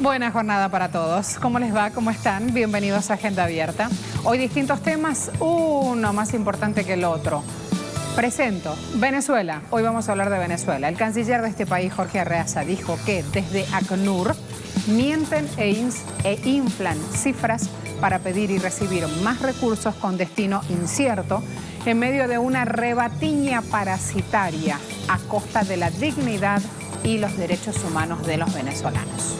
Buena jornada para todos. ¿Cómo les va? ¿Cómo están? Bienvenidos a Agenda Abierta. Hoy distintos temas, uno más importante que el otro. Presento Venezuela. Hoy vamos a hablar de Venezuela. El canciller de este país, Jorge Arreaza, dijo que desde ACNUR mienten e inflan cifras para pedir y recibir más recursos con destino incierto en medio de una rebatiña parasitaria a costa de la dignidad y los derechos humanos de los venezolanos.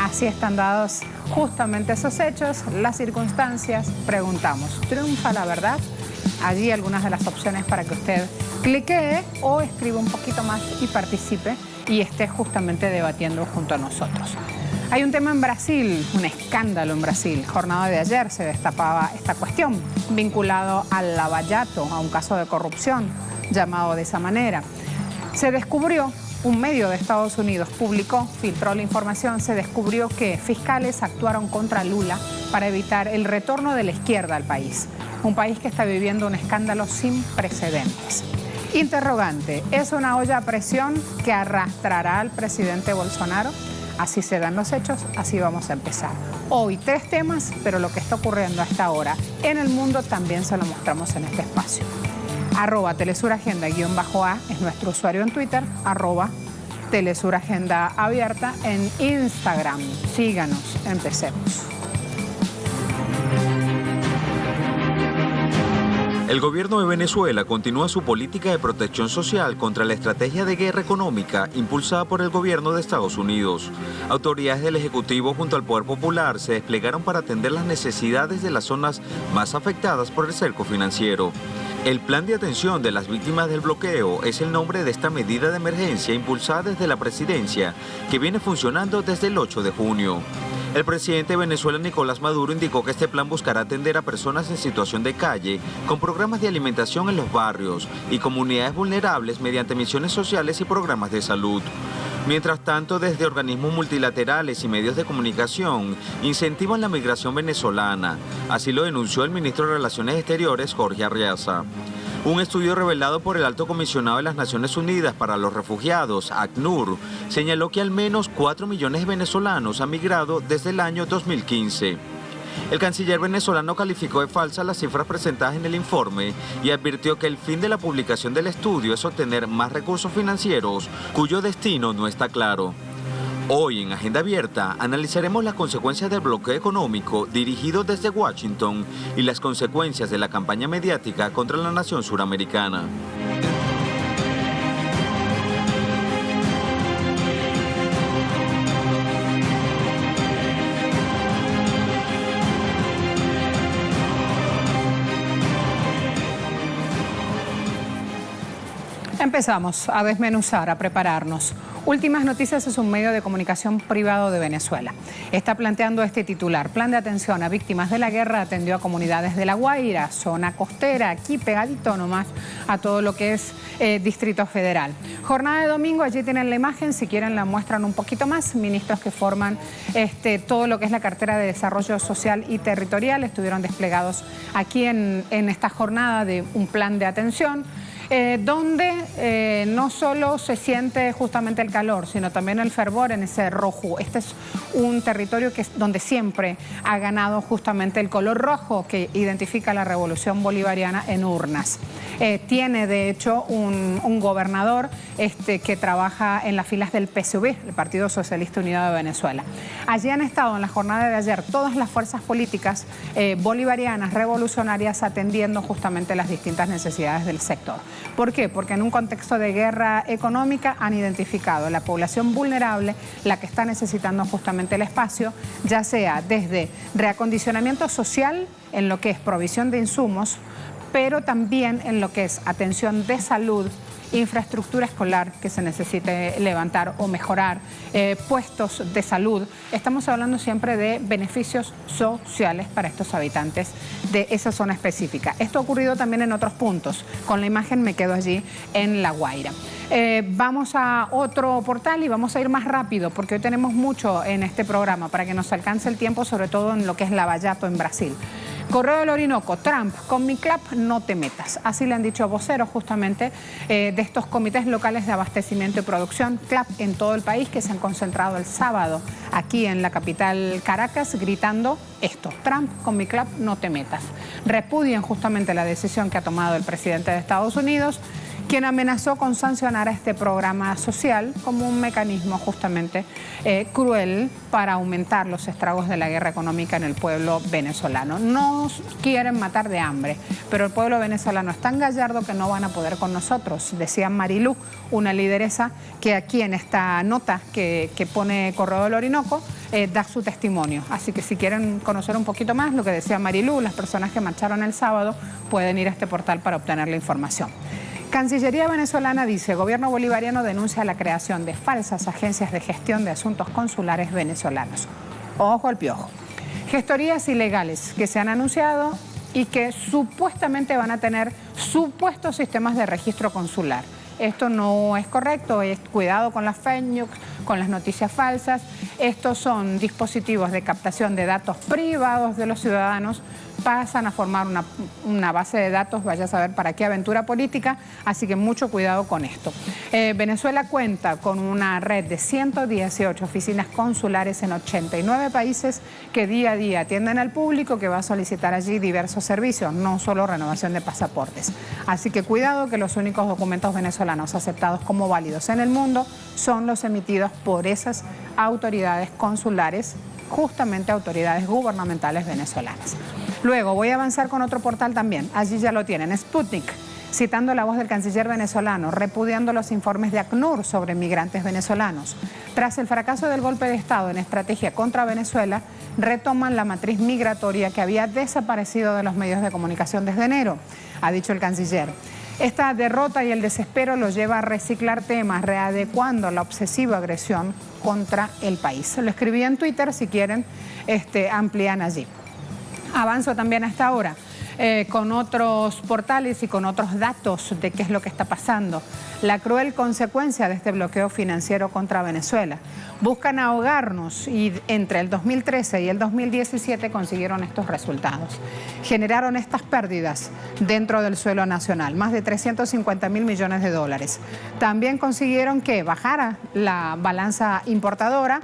Así están dados justamente esos hechos, las circunstancias. Preguntamos, ¿triunfa la verdad? Allí algunas de las opciones para que usted cliquee o escriba un poquito más y participe y esté justamente debatiendo junto a nosotros. Hay un tema en Brasil, un escándalo en Brasil. Jornada de ayer se destapaba esta cuestión vinculado al Lava Jato, a un caso de corrupción llamado de esa manera. Se descubrió, un medio de Estados Unidos publicó, filtró la información, se descubrió que fiscales actuaron contra Lula para evitar el retorno de la izquierda al país. Un país que está viviendo un escándalo sin precedentes. Interrogante, ¿es una olla a presión que arrastrará al presidente Bolsonaro? Así se dan los hechos, así vamos a empezar. Hoy 3 temas, pero lo que está ocurriendo hasta ahora en el mundo también se lo mostramos en este espacio. @TelesurAgenda_A es nuestro usuario en Twitter, @TelesurAgenda Abierta en Instagram. Síganos, empecemos. El gobierno de Venezuela continúa su política de protección social contra la estrategia de guerra económica impulsada por el gobierno de Estados Unidos. Autoridades del Ejecutivo junto al Poder Popular se desplegaron para atender las necesidades de las zonas más afectadas por el cerco financiero. El Plan de Atención de las Víctimas del Bloqueo es el nombre de esta medida de emergencia impulsada desde la presidencia, que viene funcionando desde el 8 de junio. El presidente de Venezuela, Nicolás Maduro, indicó que este plan buscará atender a personas en situación de calle con programas de alimentación en los barrios y comunidades vulnerables mediante misiones sociales y programas de salud. Mientras tanto, desde organismos multilaterales y medios de comunicación incentivan la migración venezolana. Así lo denunció el ministro de Relaciones Exteriores, Jorge Arreaza. Un estudio revelado por el Alto Comisionado de las Naciones Unidas para los Refugiados, ACNUR, señaló que al menos 4 millones de venezolanos han migrado desde el año 2015. El canciller venezolano calificó de falsas las cifras presentadas en el informe y advirtió que el fin de la publicación del estudio es obtener más recursos financieros cuyo destino no está claro. Hoy en Agenda Abierta analizaremos las consecuencias del bloqueo económico dirigido desde Washington y las consecuencias de la campaña mediática contra la nación suramericana. Empezamos a desmenuzar, a prepararnos. Últimas Noticias es un medio de comunicación privado de Venezuela. Está planteando este titular: Plan de atención a víctimas de la guerra atendió a comunidades de La Guaira, zona costera, aquí pegadito nomás a todo lo que es Distrito Federal. Jornada de domingo, allí tienen la imagen, si quieren la muestran un poquito más. Ministros que forman todo lo que es la cartera de desarrollo social y territorial estuvieron desplegados aquí en esta jornada de un plan de atención. Donde no solo se siente justamente el calor, sino también el fervor en ese rojo. Este es un territorio donde siempre ha ganado justamente el color rojo que identifica la revolución bolivariana en urnas. Tiene de hecho un gobernador que trabaja en las filas del PSUV, el Partido Socialista Unido de Venezuela. Allí han estado en la jornada de ayer todas las fuerzas políticas bolivarianas, revolucionarias, atendiendo justamente las distintas necesidades del sector. ¿Por qué? Porque en un contexto de guerra económica han identificado la población vulnerable, la que está necesitando justamente el espacio, ya sea desde reacondicionamiento social en lo que es provisión de insumos, pero también en lo que es atención de salud, infraestructura escolar que se necesite levantar o mejorar, puestos de salud. Estamos hablando siempre de beneficios sociales para estos habitantes de esa zona específica. Esto ha ocurrido también en otros puntos. Con la imagen me quedo allí en La Guaira. Vamos a otro portal y vamos a ir más rápido porque hoy tenemos mucho en este programa para que nos alcance el tiempo, sobre todo en lo que es Lava Jato en Brasil. Correo del Orinoco, Trump, con mi CLAP no te metas. Así le han dicho voceros justamente de estos comités locales de abastecimiento y producción, CLAP en todo el país, que se han concentrado el sábado aquí en la capital Caracas gritando esto: Trump, con mi CLAP no te metas. Repudian justamente la decisión que ha tomado el presidente de Estados Unidos, quien amenazó con sancionar a este programa social como un mecanismo justamente cruel para aumentar los estragos de la guerra económica en el pueblo venezolano. Nos quieren matar de hambre, pero el pueblo venezolano es tan gallardo que no van a poder con nosotros, decía Marilú, una lideresa que aquí en esta nota que pone Correo del Orinoco da su testimonio. Así que si quieren conocer un poquito más lo que decía Marilú, las personas que marcharon el sábado pueden ir a este portal para obtener la información. Cancillería venezolana dice: gobierno bolivariano denuncia la creación de falsas agencias de gestión de asuntos consulares venezolanos. Ojo al piojo. Gestorías ilegales que se han anunciado y que supuestamente van a tener supuestos sistemas de registro consular. Esto no es correcto, es cuidado con las fake news, con las noticias falsas. Estos son dispositivos de captación de datos privados de los ciudadanos, pasan a formar una base de datos, vaya a saber para qué aventura política, así que mucho cuidado con esto. Venezuela cuenta con una red de 118 oficinas consulares en 89 países que día a día atienden al público que va a solicitar allí diversos servicios, no solo renovación de pasaportes. Así que cuidado, que los únicos documentos venezolanos aceptados como válidos en el mundo son los emitidos por esas autoridades consulares, justamente autoridades gubernamentales venezolanas. Luego voy a avanzar con otro portal también, allí ya lo tienen, Sputnik, citando la voz del canciller venezolano, repudiando los informes de ACNUR sobre migrantes venezolanos. Tras el fracaso del golpe de Estado en estrategia contra Venezuela, retoman la matriz migratoria que había desaparecido de los medios de comunicación desde enero, ha dicho el canciller. Esta derrota y el desespero los lleva a reciclar temas, readecuando la obsesiva agresión contra el país. Lo escribí en Twitter, si quieren, amplían allí. Avanzo también a esta hora con otros portales y con otros datos de qué es lo que está pasando. La cruel consecuencia de este bloqueo financiero contra Venezuela. Buscan ahogarnos y entre el 2013 y el 2017 consiguieron estos resultados. Generaron estas pérdidas dentro del suelo nacional, más de 350.000 millones de dólares. También consiguieron que bajara la balanza importadora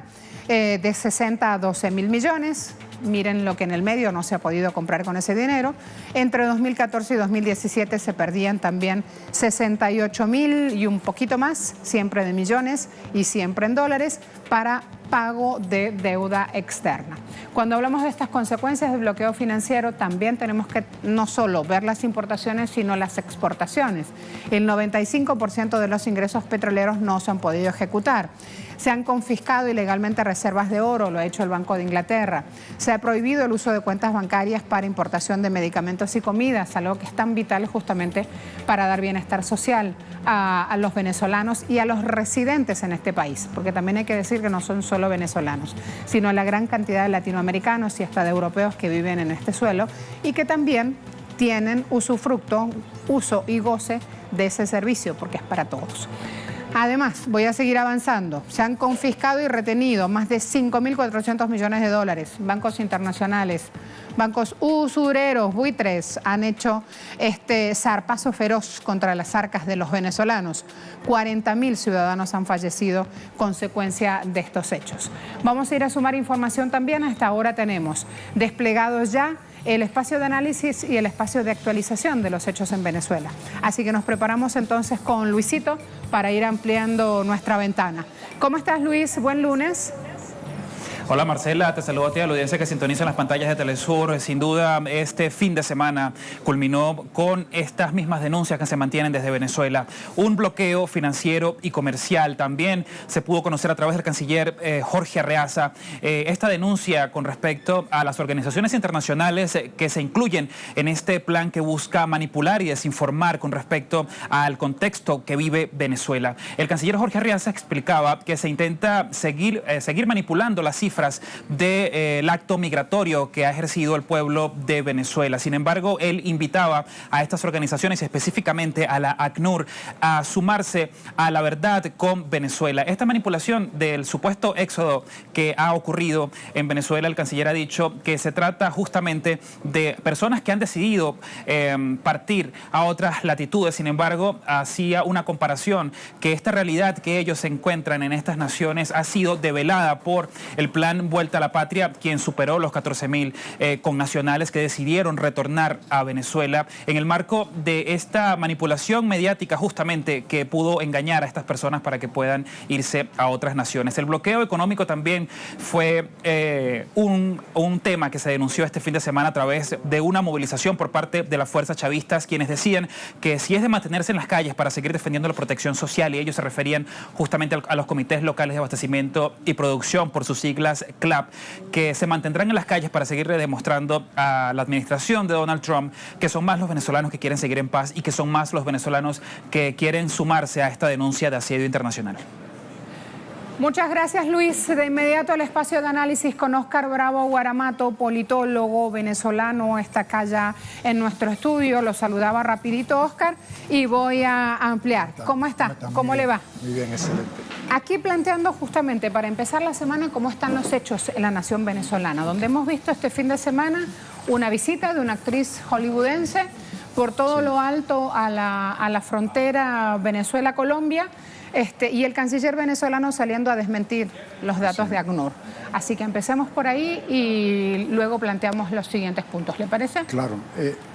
de 60 a 12.000 millones. Miren lo que en el medio no se ha podido comprar con ese dinero. Entre 2014 y 2017 se perdían también 68.000 y un poquito más, siempre de millones y siempre en dólares, para pago de deuda externa. Cuando hablamos de estas consecuencias del bloqueo financiero, también tenemos que no solo ver las importaciones, sino las exportaciones. El 95% de los ingresos petroleros no se han podido ejecutar. Se han confiscado ilegalmente reservas de oro, lo ha hecho el Banco de Inglaterra. Se ha prohibido el uso de cuentas bancarias para importación de medicamentos y comidas, algo que es tan vital justamente para dar bienestar social a los venezolanos y a los residentes en este país, porque también hay que decir que no son solo venezolanos, sino la gran cantidad de latinoamericanos y hasta de europeos que viven en este suelo y que también tienen usufructo, uso y goce de ese servicio, porque es para todos. Además, voy a seguir avanzando. Se han confiscado y retenido más de 5.400 millones de dólares. Bancos internacionales, bancos usureros, buitres, han hecho zarpazo feroz contra las arcas de los venezolanos. 40.000 ciudadanos han fallecido consecuencia de estos hechos. Vamos a ir a sumar información también. Hasta ahora tenemos desplegados ya el espacio de análisis y el espacio de actualización de los hechos en Venezuela. Así que nos preparamos entonces con Luisito para ir ampliando nuestra ventana. ¿Cómo estás, Luis? Buen lunes. Hola Marcela, te saludo a ti, a la audiencia que sintoniza en las pantallas de Telesur. Sin duda, este fin de semana culminó con estas mismas denuncias que se mantienen desde Venezuela. Un bloqueo financiero y comercial. También se pudo conocer a través del canciller Jorge Arreaza esta denuncia con respecto a las organizaciones internacionales que se incluyen en este plan que busca manipular y desinformar con respecto al contexto que vive Venezuela. El canciller Jorge Arreaza explicaba que se intenta seguir manipulando las cifras cifras del acto migratorio que ha ejercido el pueblo de Venezuela. Sin embargo, él invitaba a estas organizaciones, específicamente a la ACNUR, a sumarse a la verdad con Venezuela. Esta manipulación del supuesto éxodo que ha ocurrido en Venezuela, el canciller ha dicho que se trata justamente de personas que han decidido partir a otras latitudes. Sin embargo, hacía una comparación que esta realidad que ellos se encuentran en estas naciones ha sido develada por el plan Vuelta a la Patria, quien superó los 14.000 connacionales que decidieron retornar a Venezuela en el marco de esta manipulación mediática justamente que pudo engañar a estas personas para que puedan irse a otras naciones. El bloqueo económico también fue un tema que se denunció este fin de semana a través de una movilización por parte de las fuerzas chavistas, quienes decían que si es de mantenerse en las calles para seguir defendiendo la protección social, y ellos se referían justamente a los comités locales de abastecimiento y producción, por sus siglas CLAP, que se mantendrán en las calles para seguir demostrando a la administración de Donald Trump que son más los venezolanos que quieren seguir en paz y que son más los venezolanos que quieren sumarse a esta denuncia de asedio internacional. Muchas gracias, Luis. De inmediato el espacio de análisis con Óscar Bravo Guaramato, politólogo venezolano, está acá ya en nuestro estudio. Lo saludaba rapidito, Óscar, y voy a ampliar. ¿Cómo está? ¿Cómo le va? Muy bien, excelente. Aquí planteando justamente para empezar la semana cómo están los hechos en la nación venezolana, donde hemos visto este fin de semana una visita de una actriz hollywoodense por todo lo alto a la frontera Venezuela-Colombia. Y el canciller venezolano saliendo a desmentir los datos de ACNUR. Así que empecemos por ahí y luego planteamos los siguientes puntos. ¿Le parece? Claro,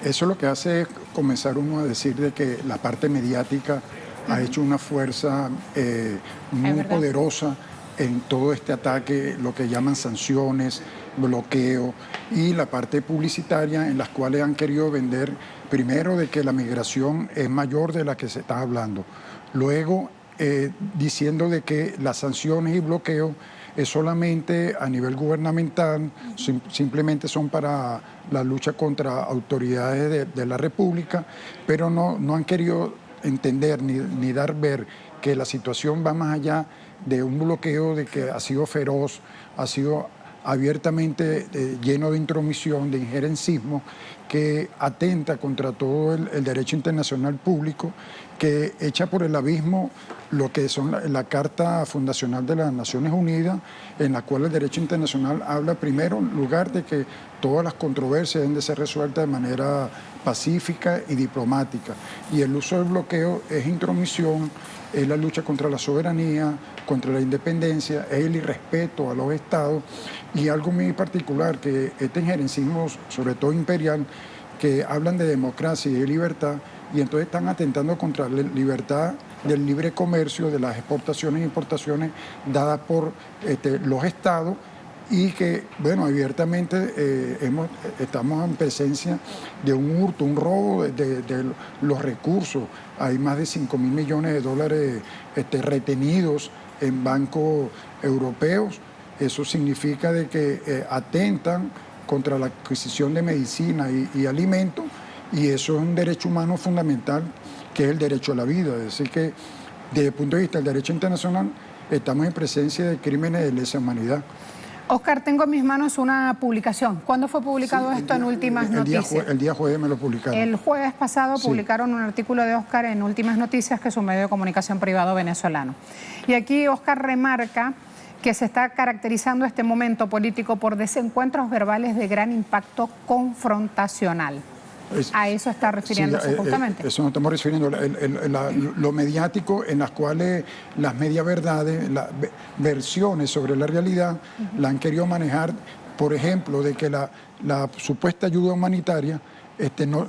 eso lo que hace es comenzar uno a decir de que la parte mediática ha hecho una fuerza muy poderosa en todo este ataque, lo que llaman sanciones, bloqueo, y la parte publicitaria en las cuales han querido vender, primero, de que la migración es mayor de la que se está hablando. Luego, diciendo de que las sanciones y bloqueos es solamente a nivel gubernamental, simplemente son para la lucha contra autoridades de la República, pero no han querido entender ni dar ver que la situación va más allá de un bloqueo de que ha sido feroz, ha sido abiertamente lleno de intromisión, de injerencismo, que atenta contra todo el derecho internacional público, que echa por el abismo lo que son la Carta Fundacional de las Naciones Unidas, en la cual el derecho internacional habla primero en lugar de que todas las controversias deben de ser resueltas de manera pacífica y diplomática. Y el uso del bloqueo es intromisión, es la lucha contra la soberanía, contra la independencia, es el irrespeto a los estados, y algo muy particular, que este injerencismo, sobre todo imperial, que hablan de democracia y de libertad, y entonces están atentando contra la libertad del libre comercio, de las exportaciones e importaciones dadas por los estados, y que, bueno, abiertamente estamos en presencia de un hurto, un robo de los recursos. Hay más de 5.000 millones de dólares retenidos en bancos europeos. Eso significa de que atentan contra la adquisición de medicina y alimentos, y eso es un derecho humano fundamental, que es el derecho a la vida. Es decir, que desde el punto de vista del derecho internacional estamos en presencia de crímenes de lesa humanidad. Óscar, tengo en mis manos una publicación. ¿Cuándo fue publicado esto en Últimas Noticias? El día jueves me lo publicaron. El jueves pasado publicaron un artículo de Óscar en Últimas Noticias, que es un medio de comunicación privado venezolano. Y aquí Óscar remarca que se está caracterizando este momento político por desencuentros verbales de gran impacto confrontacional. A eso está refiriéndose justamente. Eso nos estamos refiriendo, lo mediático, en las cuales las media verdades, las versiones sobre la realidad, la han querido manejar, por ejemplo, de que la supuesta ayuda humanitaria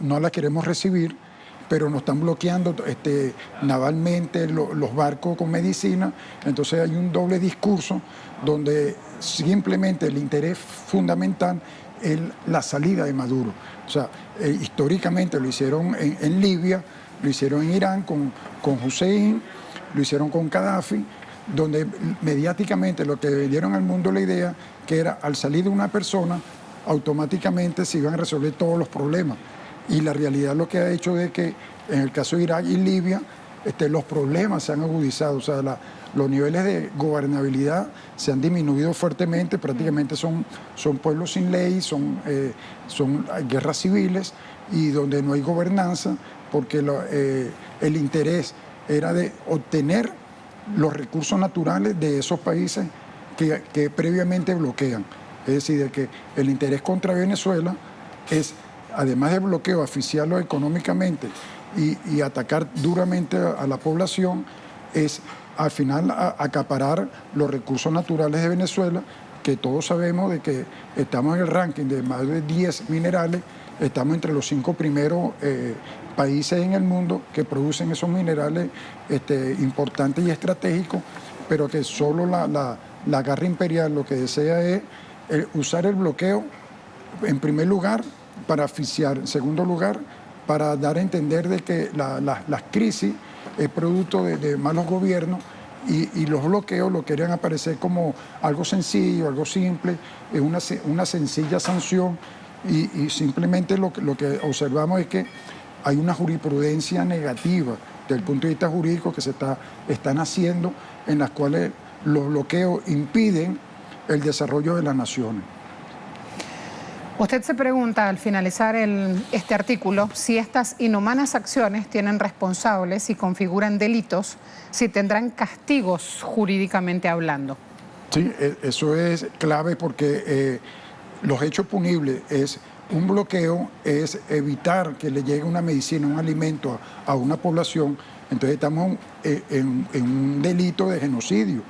no la queremos recibir, pero nos están bloqueando navalmente los barcos con medicina. Entonces hay un doble discurso donde simplemente el interés fundamental es la salida de Maduro. O sea, históricamente lo hicieron en Libia, lo hicieron en Irán con Hussein, lo hicieron con Gaddafi, donde mediáticamente lo que vendieron al mundo la idea que era, al salir de una persona, automáticamente se iban a resolver todos los problemas. Y la realidad lo que ha hecho es que en el caso de Irak y Libia, los problemas se han agudizado, o sea, los niveles de gobernabilidad se han disminuido fuertemente, prácticamente son pueblos sin ley, son guerras civiles y donde no hay gobernanza, porque el interés era de obtener los recursos naturales de esos países que previamente bloquean. Es decir, de que el interés contra Venezuela es, además de bloqueo, asfixiarlo económicamente y atacar duramente a la población, es al final acaparar los recursos naturales de Venezuela, que todos sabemos de que estamos en el ranking de más de 10 minerales, estamos entre los 5 primeros países en el mundo que producen esos minerales importantes y estratégicos, pero que solo la garra imperial lo que desea es usar el bloqueo, en primer lugar, para asfixiar, en segundo lugar, para dar a entender de que las crisis es producto de malos gobiernos y los bloqueos lo querían aparecer como algo sencillo, algo simple, una sencilla sanción y simplemente lo que observamos es que hay una jurisprudencia negativa desde el punto de vista jurídico que están haciendo, en las cuales los bloqueos impiden el desarrollo de las naciones. Usted se pregunta al finalizar este artículo si estas inhumanas acciones tienen responsables, si configuran delitos, si tendrán castigos jurídicamente hablando. Sí, eso es clave porque los hechos punibles es un bloqueo, es evitar que le llegue una medicina, un alimento a una población. Entonces estamos en un delito de genocidio.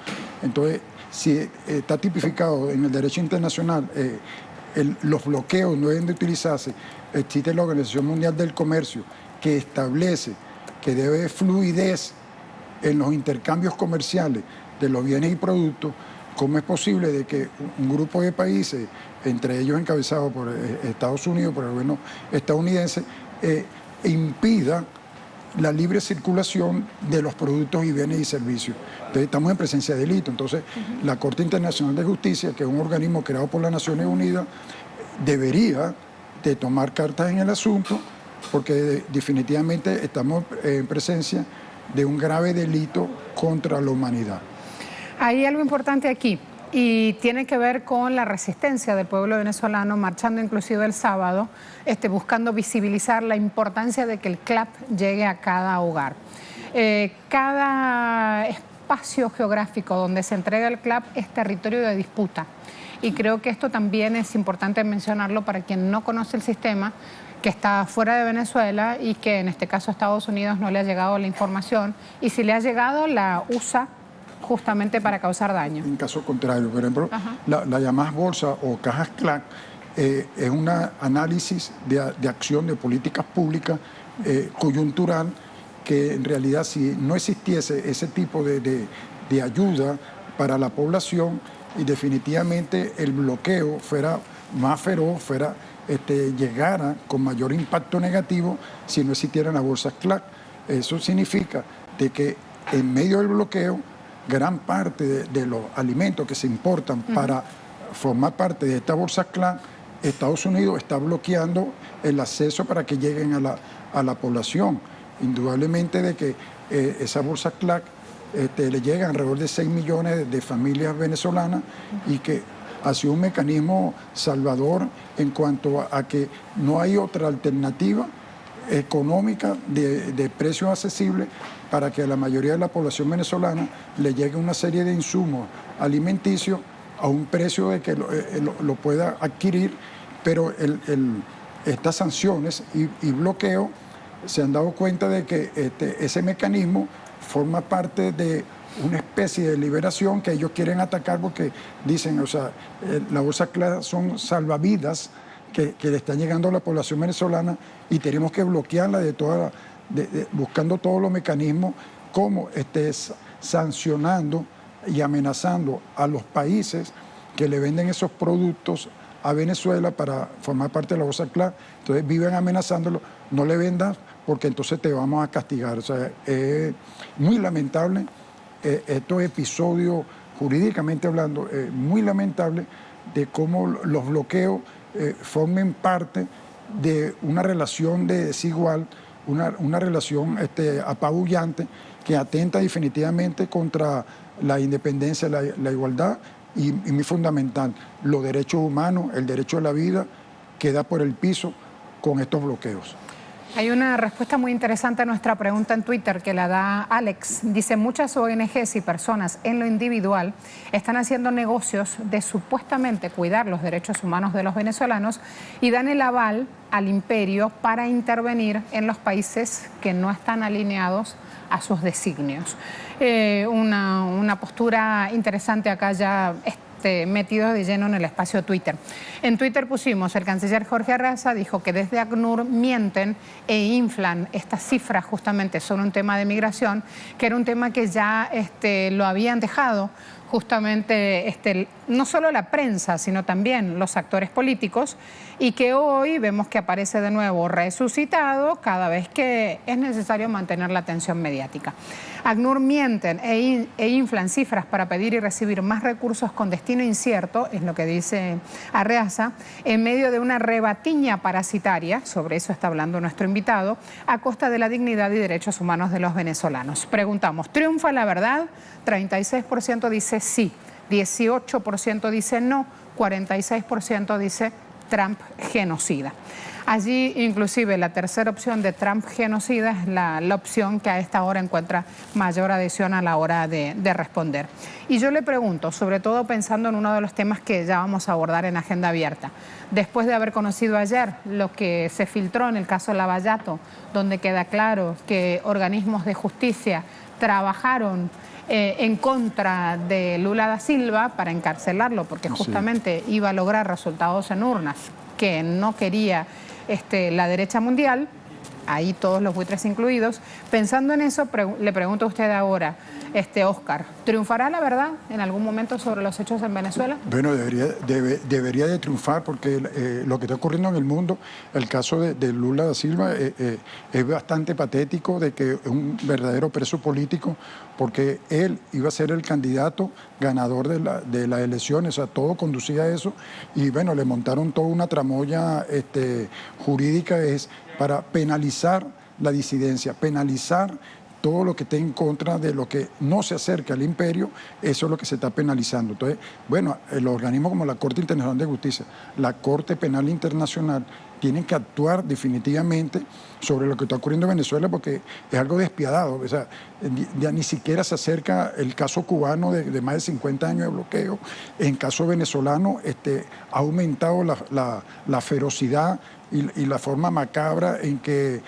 Entonces, si está tipificado en el derecho internacional, los bloqueos no deben de utilizarse. Existe la Organización Mundial del Comercio que establece que debe haber fluidez en los intercambios comerciales de los bienes y productos. ¿Cómo es posible de que un grupo de países, entre ellos encabezados por Estados Unidos, por el gobierno estadounidense, impida la libre circulación de los productos y bienes y servicios? Entonces estamos en presencia de delito. Entonces la Corte Internacional de Justicia, que es un organismo creado por las Naciones Unidas, debería de tomar cartas en el asunto, porque definitivamente estamos en presencia de un grave delito contra la humanidad. Hay algo importante aquí y tiene que ver con la resistencia del pueblo venezolano, marchando inclusive el sábado, buscando visibilizar la importancia de que el CLAP llegue a cada hogar. Cada espacio geográfico donde se entrega el CLAP es territorio de disputa. Y creo que esto también es importante mencionarlo para quien no conoce el sistema, que está fuera de Venezuela y que en este caso a Estados Unidos no le ha llegado la información. Y si le ha llegado, la usa justamente para causar daño. En caso contrario, por ejemplo, la llamada bolsa o cajas CLAC es un análisis de acción de políticas públicas coyuntural, que en realidad si no existiese ese tipo de ayuda para la población, y definitivamente el bloqueo fuera más feroz, llegara con mayor impacto negativo si no existieran las bolsas CLAC. Eso significa de que en medio del bloqueo, gran parte de los alimentos que se importan para formar parte de esta bolsa CLAC, Estados Unidos está bloqueando el acceso para que lleguen a la población. Indudablemente de que esa bolsa CLAC le llegan alrededor de 6 millones de familias venezolanas y que ha sido un mecanismo salvador en cuanto a que no hay otra alternativa económica de precios accesibles para que a la mayoría de la población venezolana le llegue una serie de insumos alimenticios a un precio de que lo pueda adquirir, pero estas sanciones y bloqueo se han dado cuenta de que ese mecanismo forma parte de una especie de liberación que ellos quieren atacar porque dicen, o sea, la bolsa CLAC son salvavidas que le están llegando a la población venezolana y tenemos que bloquearla buscando todos los mecanismos como sancionando y amenazando a los países que le venden esos productos a Venezuela para formar parte de la bolsa CLAC. Entonces viven amenazándolo, no le vendas porque entonces te vamos a castigar. O sea, es muy lamentable estos episodios, jurídicamente hablando, muy lamentable de cómo los bloqueos formen parte de una relación de desigual una relación apabullante que atenta definitivamente contra la independencia, la igualdad y muy fundamental, los derechos humanos, el derecho a la vida, queda por el piso con estos bloqueos. Hay una respuesta muy interesante a nuestra pregunta en Twitter que la da Alex. Dice, muchas ONGs y personas en lo individual están haciendo negocios de supuestamente cuidar los derechos humanos de los venezolanos y dan el aval al imperio para intervenir en los países que no están alineados a sus designios. Una postura interesante acá ya metidos de lleno en el espacio Twitter. En Twitter pusimos, el canciller Jorge Arraza dijo que desde ACNUR mienten e inflan estas cifras justamente sobre un tema de migración, que era un tema que ya lo habían dejado justamente no solo la prensa, sino también los actores políticos, y que hoy vemos que aparece de nuevo resucitado cada vez que es necesario mantener la atención mediática. ACNUR mienten e inflan cifras para pedir y recibir más recursos con destino incierto, es lo que dice Arreaza, en medio de una rebatiña parasitaria, sobre eso está hablando nuestro invitado, a costa de la dignidad y derechos humanos de los venezolanos. Preguntamos, ¿triunfa la verdad? 36% dice sí, 18% dice no, 46% dice Trump genocida. Allí inclusive la tercera opción de Trump genocida es la opción que a esta hora encuentra mayor adhesión a la hora de responder. Y yo le pregunto, sobre todo pensando en uno de los temas que ya vamos a abordar en Agenda Abierta, después de haber conocido ayer lo que se filtró en el caso Lavallato, donde queda claro que organismos de justicia trabajaron en contra de Lula da Silva para encarcelarlo, porque justamente iba a lograr resultados en urnas que no quería la derecha mundial, ahí todos los buitres incluidos. Pensando en eso, le pregunto a usted ahora, Óscar, ¿triunfará la verdad en algún momento sobre los hechos en Venezuela? Bueno, debería de triunfar porque lo que está ocurriendo en el mundo, el caso de Lula da Silva es bastante patético, de que es un verdadero preso político, porque él iba a ser el candidato ganador de las elecciones, o sea, todo conducía a eso, y bueno, le montaron toda una tramoya jurídica para penalizar la disidencia, penalizar todo lo que esté en contra de lo que no se acerca al imperio, eso es lo que se está penalizando. Entonces, bueno, los organismos como la Corte Internacional de Justicia, la Corte Penal Internacional, tienen que actuar definitivamente sobre lo que está ocurriendo en Venezuela, porque es algo despiadado. O sea, ya ni siquiera se acerca el caso cubano de más de 50 años de bloqueo. En caso venezolano ha aumentado la ferocidad y la forma macabra en que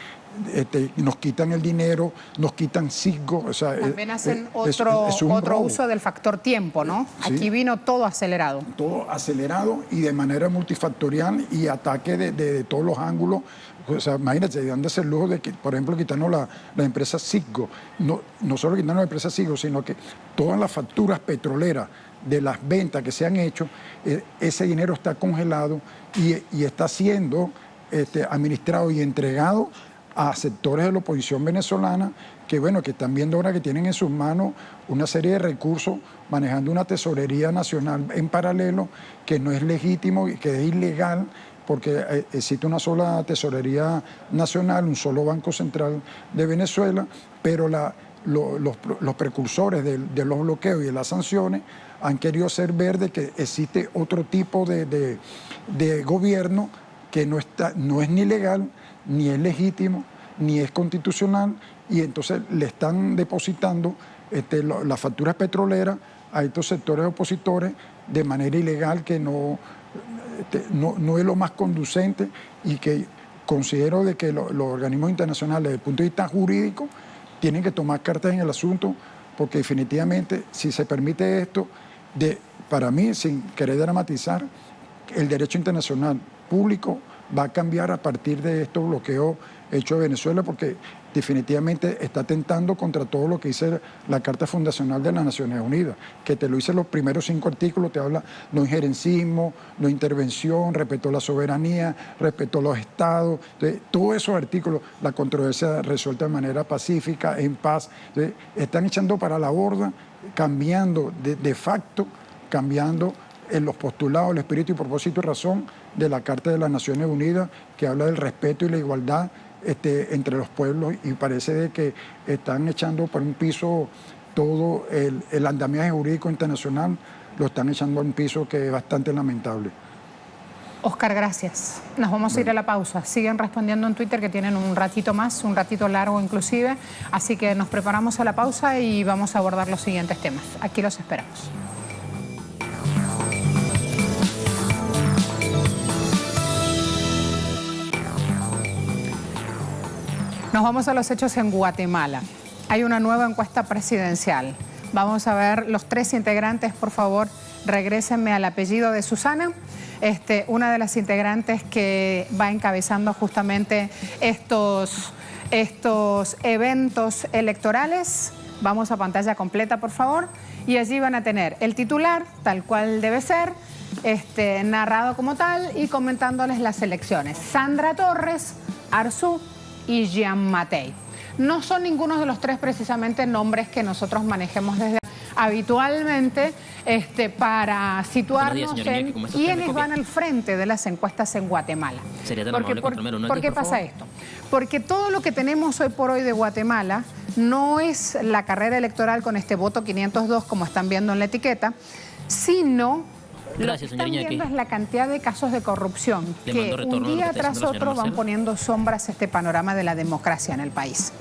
nos quitan el dinero, nos quitan Cisco. O sea, también hacen otro uso del factor tiempo, ¿no? Sí. Aquí vino todo acelerado. Todo acelerado y de manera multifactorial y ataque de todos los ángulos. O sea, imagínate, dan de hacer lujo de que, por ejemplo, quitarnos la empresa Cisco. No solo quitarnos la empresa Cisco, sino que todas las facturas petroleras de las ventas que se han hecho, ese dinero está congelado y está siendo administrado y entregado a sectores de la oposición venezolana que, bueno, que están viendo ahora que tienen en sus manos una serie de recursos manejando una tesorería nacional en paralelo que no es legítimo y que es ilegal, porque existe una sola tesorería nacional, un solo Banco Central de Venezuela, pero los precursores de los bloqueos y de las sanciones han querido hacer ver de que existe otro tipo de gobierno que no es ni legal, ni es legítimo, ni es constitucional, y entonces le están depositando las facturas petroleras a estos sectores opositores de manera ilegal, que no es lo más conducente, y que considero de que los organismos internacionales desde el punto de vista jurídico tienen que tomar cartas en el asunto, porque definitivamente si se permite esto, para mí, sin querer dramatizar, el derecho internacional público va a cambiar a partir de estos bloqueos hechos de Venezuela, porque definitivamente está atentando contra todo lo que dice la Carta Fundacional de las Naciones Unidas, que te lo dice los primeros 5 artículos, te habla no injerencismo, no intervención, respeto a la soberanía, respeto a los estados. Entonces, todos esos artículos, la controversia resuelta de manera pacífica, en paz, entonces, están echando para la borda, cambiando de facto, cambiando en los postulados, el espíritu y propósito y razón de la Carta de las Naciones Unidas, que habla del respeto y la igualdad entre los pueblos, y parece de que están echando por un piso todo el andamiaje jurídico internacional, lo están echando a un piso que es bastante lamentable. Oscar, gracias. Nos vamos a ir a la pausa. Siguen respondiendo en Twitter que tienen un ratito más, un ratito largo inclusive, así que nos preparamos a la pausa y vamos a abordar los siguientes temas. Aquí los esperamos. Nos vamos a los hechos en Guatemala. Hay una nueva encuesta presidencial. Vamos a ver los 3 integrantes, por favor, regrésenme al apellido de Susana. Una de las integrantes que va encabezando justamente estos eventos electorales. Vamos a pantalla completa, por favor. Y allí van a tener el titular, tal cual debe ser, narrado como tal y comentándoles las elecciones. Sandra Torres, Arzú y Jean Mattei. No son ninguno de los 3 precisamente nombres que nosotros manejemos desde habitualmente para situarnos en quiénes van al frente de las encuestas en Guatemala. ¿Por qué pasa esto? Porque todo lo que tenemos hoy por hoy de Guatemala no es la carrera electoral con este voto 502 como están viendo en la etiqueta, sino lo que están viendo es la cantidad de casos de corrupción que un día tras otro van poniendo sombras a este panorama de la democracia en el país.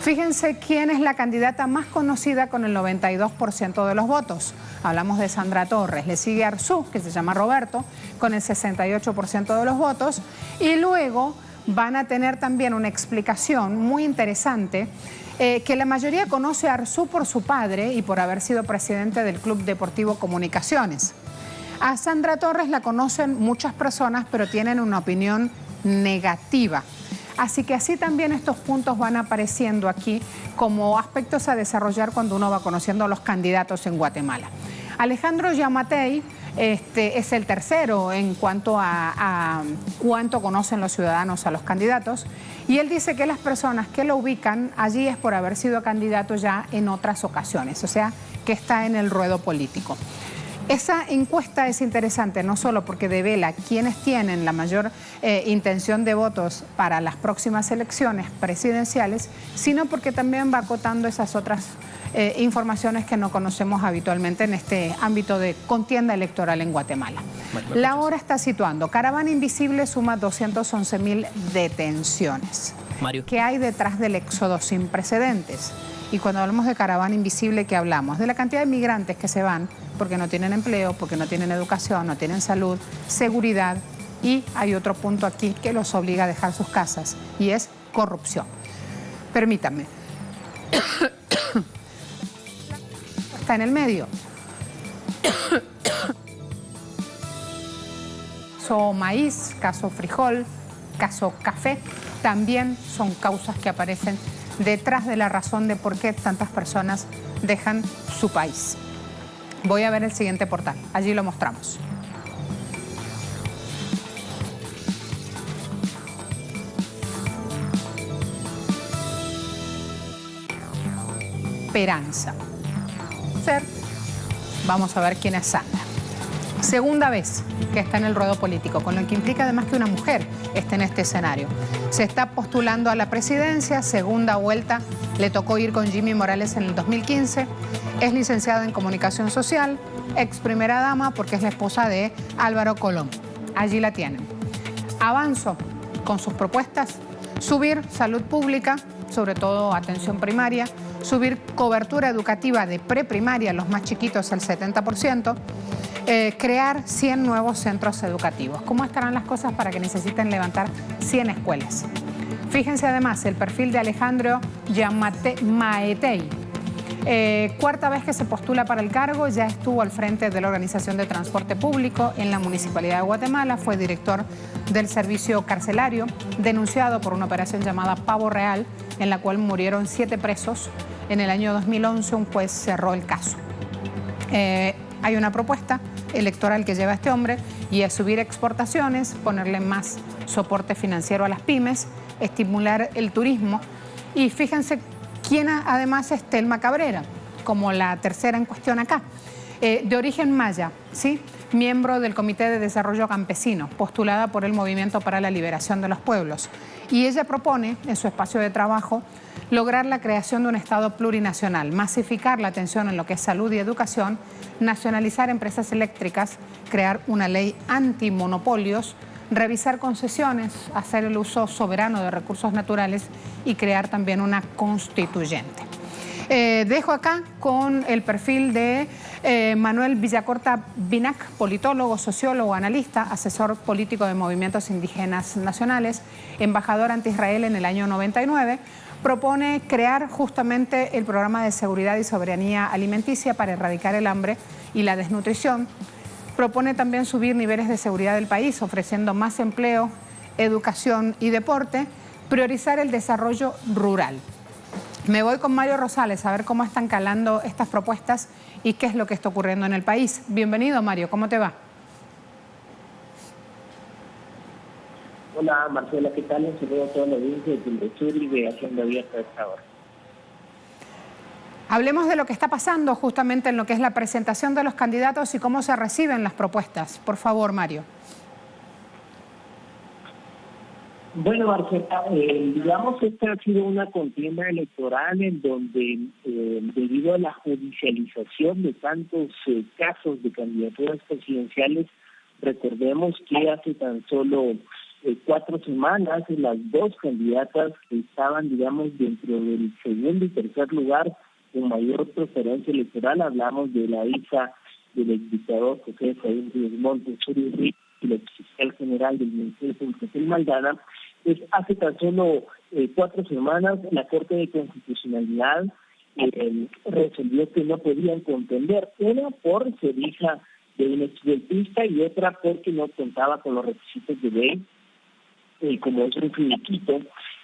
Fíjense quién es la candidata más conocida con el 92% de los votos. Hablamos de Sandra Torres, le sigue Arzú, que se llama Roberto, con el 68% de los votos. Y luego van a tener también una explicación muy interesante, que la mayoría conoce a Arzú por su padre y por haber sido presidente del Club Deportivo Comunicaciones. A Sandra Torres la conocen muchas personas, pero tienen una opinión negativa. Así que así también estos puntos van apareciendo aquí como aspectos a desarrollar cuando uno va conociendo a los candidatos en Guatemala. Alejandro Jean Mattei es el tercero en cuanto a cuánto conocen los ciudadanos a los candidatos, y él dice que las personas que lo ubican allí es por haber sido candidato ya en otras ocasiones, o sea, que está en el ruedo político. Esa encuesta es interesante no solo porque devela quiénes tienen la mayor intención de votos para las próximas elecciones presidenciales, sino porque también va acotando esas otras informaciones que no conocemos habitualmente en este ámbito de contienda electoral en Guatemala. La hora está situando. Caravana Invisible suma 211.000 detenciones. Mario. ¿Qué hay detrás del éxodo sin precedentes? Y cuando hablamos de Caravana Invisible, ¿qué hablamos? De la cantidad de migrantes que se van porque no tienen empleo, porque no tienen educación, no tienen salud, seguridad, y hay otro punto aquí que los obliga a dejar sus casas, y es corrupción. Permítanme. Está en el medio. Caso maíz, caso frijol, caso café, también son causas que aparecen detrás de la razón de por qué tantas personas dejan su país. Voy a ver el siguiente portal, allí lo mostramos. Esperanza. Vamos a ver quién es Sandra. Segunda vez que está en el ruedo político, con lo que implica además que una mujer esté en este escenario. Se está postulando a la presidencia, segunda vuelta, le tocó ir con Jimmy Morales en el 2015, es licenciada en comunicación social, ex primera dama porque es la esposa de Álvaro Colón. Allí la tienen. Avanzo con sus propuestas: subir salud pública, sobre todo atención primaria, subir cobertura educativa de preprimaria, los más chiquitos al 70%, crear 100 nuevos centros educativos. ¿Cómo estarán las cosas para que necesiten levantar 100 escuelas? Fíjense además el perfil de Alejandro Jean Mattei. Cuarta vez que se postula para el cargo, ya estuvo al frente de la Organización de Transporte Público en la Municipalidad de Guatemala, fue director del servicio carcelario, denunciado por una operación llamada Pavo Real, en la cual murieron 7 presos. En el año 2011 un juez cerró el caso. Hay una propuesta electoral que lleva este hombre y es subir exportaciones, ponerle más soporte financiero a las pymes, estimular el turismo. Y fíjense quién además es Telma Cabrera, como la tercera en cuestión acá, de origen maya, ¿sí? miembro del Comité de Desarrollo Campesino, postulada por el Movimiento para la Liberación de los Pueblos. Y ella propone, en su espacio de trabajo, lograr la creación de un Estado plurinacional, masificar la atención en lo que es salud y educación, nacionalizar empresas eléctricas, crear una ley antimonopolios, revisar concesiones, hacer el uso soberano de recursos naturales y crear también una constituyente. Dejo acá con el perfil de Manuel Villacorta Binac, politólogo, sociólogo, analista, asesor político de movimientos indígenas nacionales, embajador ante Israel en el año 99. Propone crear justamente el programa de seguridad y soberanía alimenticia para erradicar el hambre y la desnutrición. Propone también subir niveles de seguridad del país, ofreciendo más empleo, educación y deporte, priorizar el desarrollo rural. Me voy con Mario Rosales a ver cómo están calando estas propuestas y qué es lo que está ocurriendo en el país. Bienvenido, Mario, ¿cómo te va? Hola, Marcela, ¿qué tal? Un saludo a toda la audiencia de Telesur y de Hacienda Abierta de esta hora. Hablemos de lo que está pasando justamente en lo que es la presentación de los candidatos y cómo se reciben las propuestas. Por favor, Mario. Bueno, Marcela, digamos que esta ha sido una contienda electoral en donde, debido a la judicialización de tantos casos de candidaturas presidenciales, recordemos que hace tan solo 4 semanas las dos candidatas que estaban, digamos, dentro del segundo y tercer lugar con mayor preferencia electoral, hablamos de la hija del exdictador José Efraín Ríos Montes Uribe y el fiscal general del Ministerio Público Ángel Maldana. Pues hace tan solo 4 semanas la Corte de Constitucionalidad resolvió que no podían contender, una por ser hija de un exdelpista y otra porque no contaba con los requisitos de ley, como es un finiquito,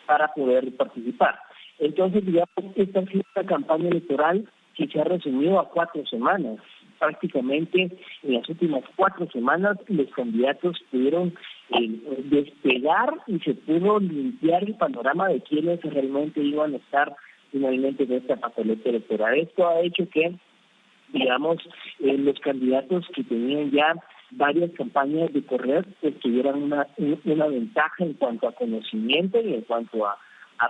para poder participar. Entonces, digamos, esta ha sido una campaña electoral que se ha resumido a 4 semanas. Prácticamente en las últimas 4 semanas los candidatos pudieron despegar y se pudo limpiar el panorama de quienes realmente iban a estar finalmente en esta papeleta electoral. Esto ha hecho que, digamos, los candidatos que tenían ya varias campañas de correr pues tuvieran una ventaja en cuanto a conocimiento y en cuanto a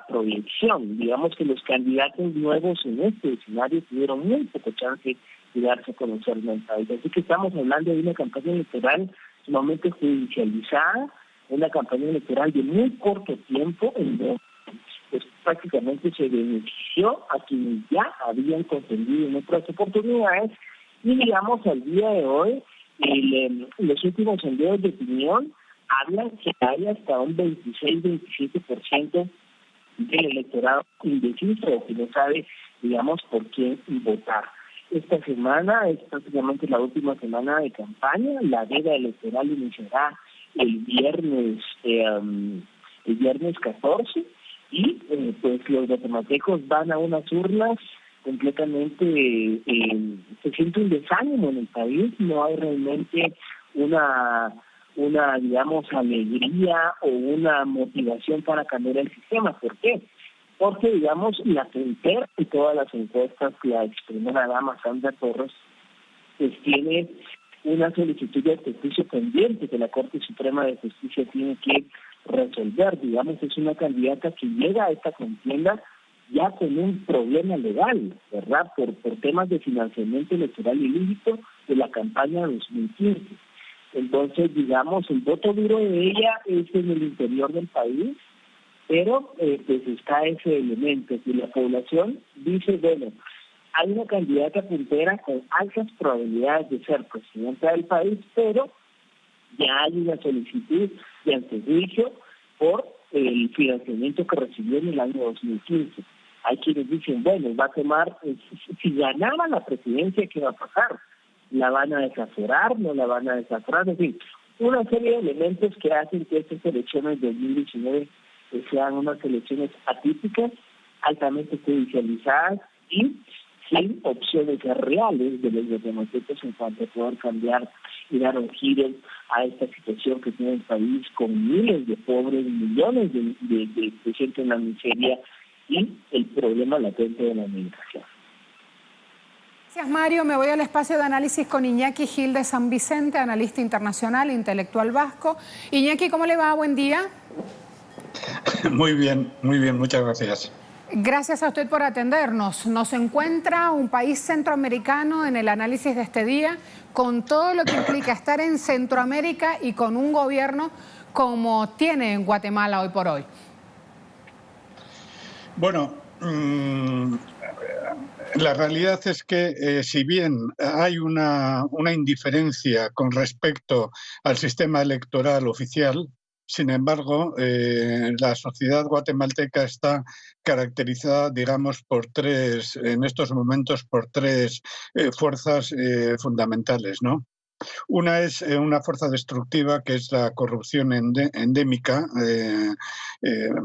proyección. Digamos que los candidatos nuevos en este escenario tuvieron muy poco chance de darse a conocer en el país. Así que estamos hablando de una campaña electoral sumamente judicializada, una campaña electoral de muy corto tiempo, en donde pues, prácticamente se benefició a quienes ya habían contendido en otras oportunidades y, digamos, al día de hoy, los últimos sondeos de opinión hablan que hay hasta un 26-27% del electorado indeciso o que no sabe, digamos, por quién votar. Esta semana es prácticamente la última semana de campaña. La veda electoral iniciará el viernes 14 y pues los guatemaltecos van a unas urnas completamente, se siente un desánimo en el país, no hay realmente una digamos, alegría o una motivación para cambiar el sistema. ¿Por qué? Porque, digamos, la frontera y todas las encuestas, la ex primera dama Sandra Torres, pues tiene una solicitud de justicia pendiente que la Corte Suprema de Justicia tiene que resolver. Digamos, es una candidata que llega a esta contienda ya con un problema legal, ¿verdad? Por temas de financiamiento electoral ilícito de la campaña 2015. Entonces, digamos, el voto duro de ella es en el interior del país, pero pues está ese elemento que la población dice, bueno, hay una candidata puntera con altas probabilidades de ser presidenta del país, pero ya hay una solicitud de antejuicio por el financiamiento que recibió en el año 2015. Hay quienes dicen, bueno, va a tomar, si ganaba la presidencia, ¿qué va a pasar? ¿La van a desaforar? ¿No la van a desaforar? En fin, una serie de elementos que hacen que estas elecciones de 2019 sean unas elecciones atípicas, altamente judicializadas y sin opciones reales de los guatemaltecos en cuanto a poder cambiar y dar un giro a esta situación que tiene el país con miles de pobres, millones de gente en la miseria y el problema latente de la migración. Gracias, Mario. Me voy al espacio de análisis con Iñaki Gil de San Vicente, analista internacional, intelectual vasco. Iñaki, ¿cómo le va? Buen día. Muy bien, muchas gracias. Gracias a usted por atendernos. Nos encuentra un país centroamericano en el análisis de este día, con todo lo que implica estar en Centroamérica y con un gobierno como tiene en Guatemala hoy por hoy. Bueno, la realidad es que si bien hay una indiferencia con respecto al sistema electoral oficial, sin embargo, la sociedad guatemalteca está caracterizada, digamos, en estos momentos por tres fuerzas fundamentales, ¿no? Una es una fuerza destructiva, que es la corrupción endémica.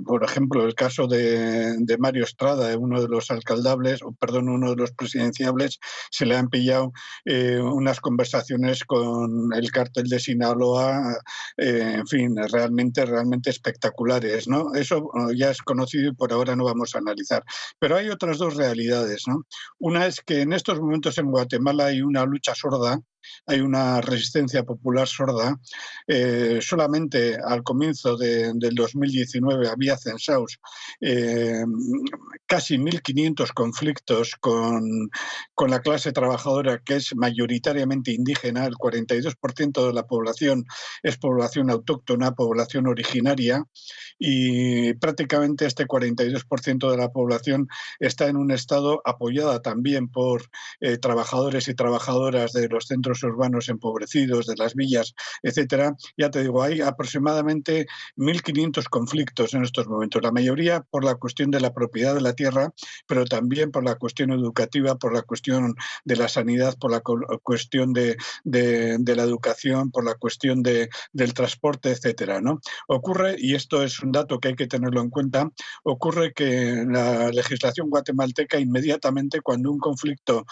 Por ejemplo, el caso de Mario Estrada, uno de los uno de los presidenciables, se le han pillado unas conversaciones con el cártel de Sinaloa, en fin, realmente espectaculares, ¿no? Eso ya es conocido y por ahora no vamos a analizar. Pero hay otras dos realidades, ¿no? Una es que en estos momentos en Guatemala hay una lucha sorda, hay una resistencia popular sorda. Solamente al comienzo del 2019 había censados casi 1.500 conflictos con la clase trabajadora, que es mayoritariamente indígena. El 42% de la población es población autóctona, población originaria, y prácticamente este 42% de la población está en un estado apoyada también por trabajadores y trabajadoras de los centros urbanos empobrecidos, de las villas, etcétera. Ya te digo, hay aproximadamente 1.500 conflictos en estos momentos, la mayoría por la cuestión de la propiedad de la tierra, pero también por la cuestión educativa, por la cuestión de la sanidad, por la cuestión de la educación, por la cuestión del transporte, etcétera, ¿no? Ocurre, y esto es un dato que hay que tenerlo en cuenta, ocurre que la legislación guatemalteca, inmediatamente cuando un conflicto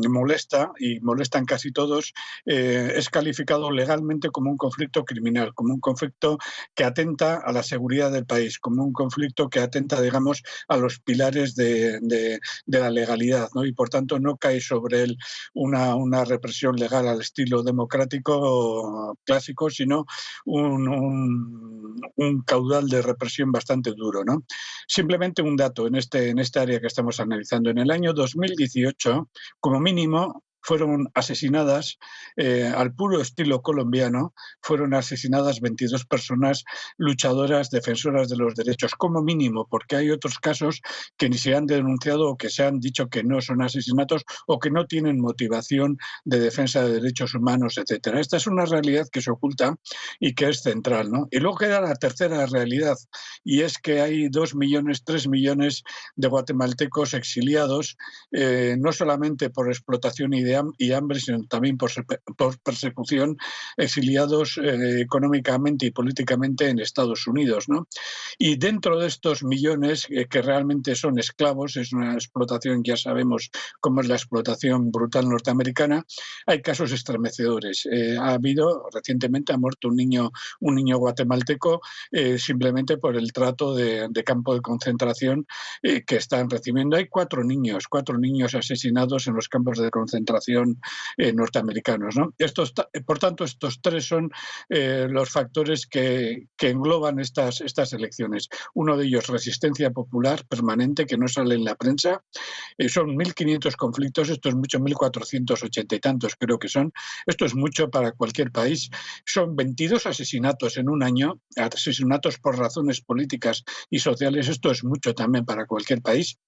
molesta, y molestan casi todos, es calificado legalmente como un conflicto criminal, como un conflicto que atenta a la seguridad del país, como un conflicto que atenta, digamos, a los pilares de la legalidad, ¿no? Y por tanto no cae sobre él una represión legal al estilo democrático clásico, sino un caudal de represión bastante duro, ¿no? Simplemente un dato en este área que estamos analizando. En el año 2018, como mínimo, fueron asesinadas, al puro estilo colombiano, fueron asesinadas 22 personas luchadoras, defensoras de los derechos, como mínimo, porque hay otros casos que ni se han denunciado o que se han dicho que no son asesinatos o que no tienen motivación de defensa de derechos humanos, etcétera. Esta es una realidad que se oculta y que es central, ¿no? Y luego queda la tercera realidad, y es que hay 2 millones, 3 millones de guatemaltecos exiliados, no solamente por explotación y hambre, sino también por persecución, exiliados económicamente y políticamente en Estados Unidos, ¿no? Y dentro de estos millones, que realmente son esclavos, es una explotación, ya sabemos cómo es la explotación brutal norteamericana, hay casos estremecedores. Recientemente ha muerto un niño guatemalteco simplemente por el trato de campo de concentración que están recibiendo. Hay 4 niños asesinados en los campos de concentración norteamericanos, ¿no? Por tanto, estos tres son los factores que engloban estas elecciones. Uno de ellos, resistencia popular permanente, que no sale en la prensa. Son 1.500 conflictos, esto es mucho, 1.480 y tantos creo que son. Esto es mucho para cualquier país. Son 22 asesinatos en un año, asesinatos por razones políticas y sociales. Esto es mucho también para cualquier país.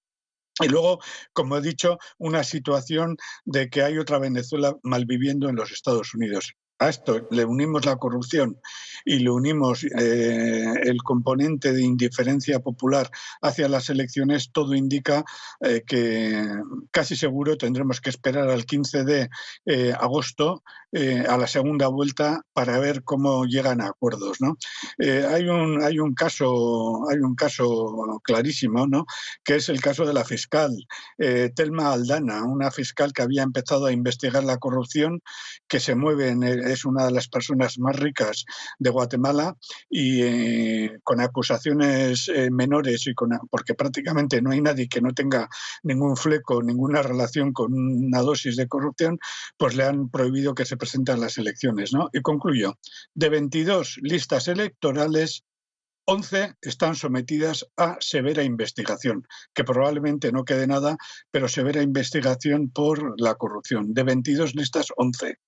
Y luego, como he dicho, una situación de que hay otra Venezuela malviviendo en los Estados Unidos. A esto le unimos la corrupción y le unimos el componente de indiferencia popular hacia las elecciones. Todo indica que casi seguro tendremos que esperar al 15 de agosto a la segunda vuelta para ver cómo llegan a acuerdos, ¿no? Hay un caso clarísimo, ¿no? Que es el caso de la fiscal Telma Aldana, una fiscal que había empezado a investigar la corrupción, que se mueve es una de las personas más ricas de Guatemala y con acusaciones menores porque prácticamente no hay nadie que no tenga ningún fleco, ninguna relación con una dosis de corrupción, pues le han prohibido que se presente a las elecciones, ¿no? Y concluyo, de 22 listas electorales, 11 están sometidas a severa investigación, que probablemente no quede nada, pero severa investigación por la corrupción. De 22 listas, 11.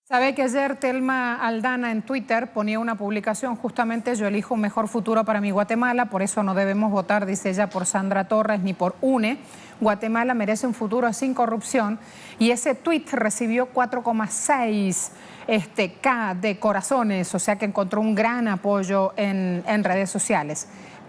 Sabe que ayer Telma Aldana en Twitter ponía una publicación justamente: yo elijo un mejor futuro para mi Guatemala, por eso no debemos votar, dice ella, por Sandra Torres ni por UNE. Guatemala merece un futuro sin corrupción. Y ese tweet recibió 4,6 K de corazones, o sea que encontró un gran apoyo en redes sociales.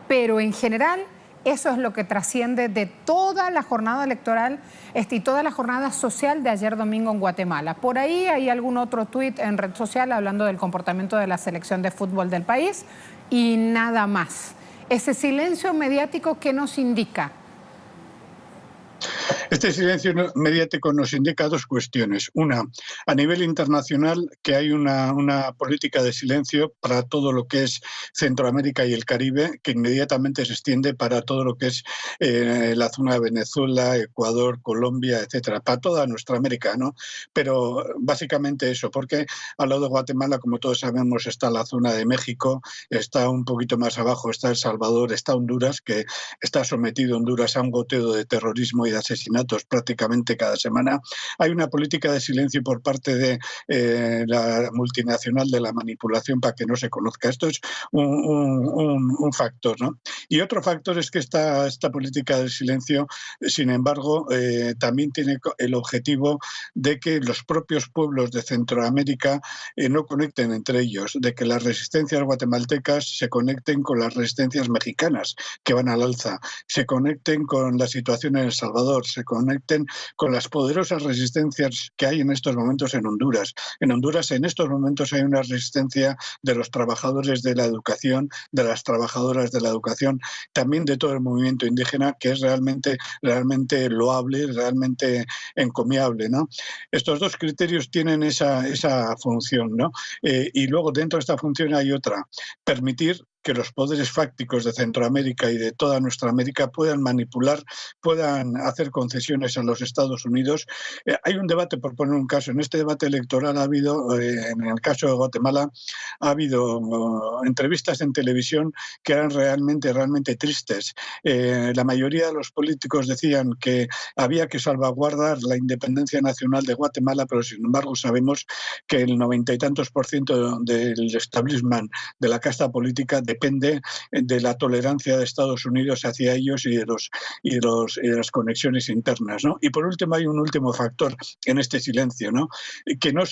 Pero en general, eso es lo que trasciende de toda la jornada electoral y toda la jornada social de ayer domingo en Guatemala. Por ahí hay algún otro tuit en red social hablando del comportamiento de la selección de fútbol del país y nada más. Ese silencio mediático, ¿qué nos indica? Este silencio mediático nos indica dos cuestiones. Una, a nivel internacional, que hay una política de silencio para todo lo que es Centroamérica y el Caribe, que inmediatamente se extiende para todo lo que es la zona de Venezuela, Ecuador, Colombia, etcétera, para toda nuestra América, ¿no? Pero básicamente eso, porque al lado de Guatemala, como todos sabemos, está la zona de México, está un poquito más abajo, está El Salvador, está Honduras, que está sometido Honduras a un goteo de terrorismo y de asesinatos prácticamente cada semana. Hay una política de silencio por parte de la multinacional de la manipulación para que no se conozca. Esto es un factor, ¿no? Y otro factor es que esta política de silencio, sin embargo, también tiene el objetivo de que los propios pueblos de Centroamérica no conecten entre ellos, de que las resistencias guatemaltecas se conecten con las resistencias mexicanas que van al alza, se conecten con la situación en El Salvador, se conecten con las poderosas resistencias que hay en estos momentos en Honduras. En Honduras en estos momentos hay una resistencia de los trabajadores de la educación, de las trabajadoras de la educación, también de todo el movimiento indígena, que es realmente loable, realmente encomiable, ¿no? Estos dos criterios tienen esa función, ¿no? Y luego dentro de esta función hay otra, permitir que los poderes fácticos de Centroamérica y de toda nuestra América puedan manipular, puedan hacer concesiones a los Estados Unidos. Hay un debate, por poner un caso, en este debate electoral ha habido, en el caso de Guatemala, ha habido entrevistas en televisión que eran realmente tristes. La mayoría de los políticos decían que había que salvaguardar la independencia nacional de Guatemala, pero sin embargo sabemos que el 90 y tantos % del establishment, de la casta política, depende de la tolerancia de Estados Unidos hacia ellos y de las conexiones internas, ¿no? Y por último hay un último factor en este silencio, ¿no? Que no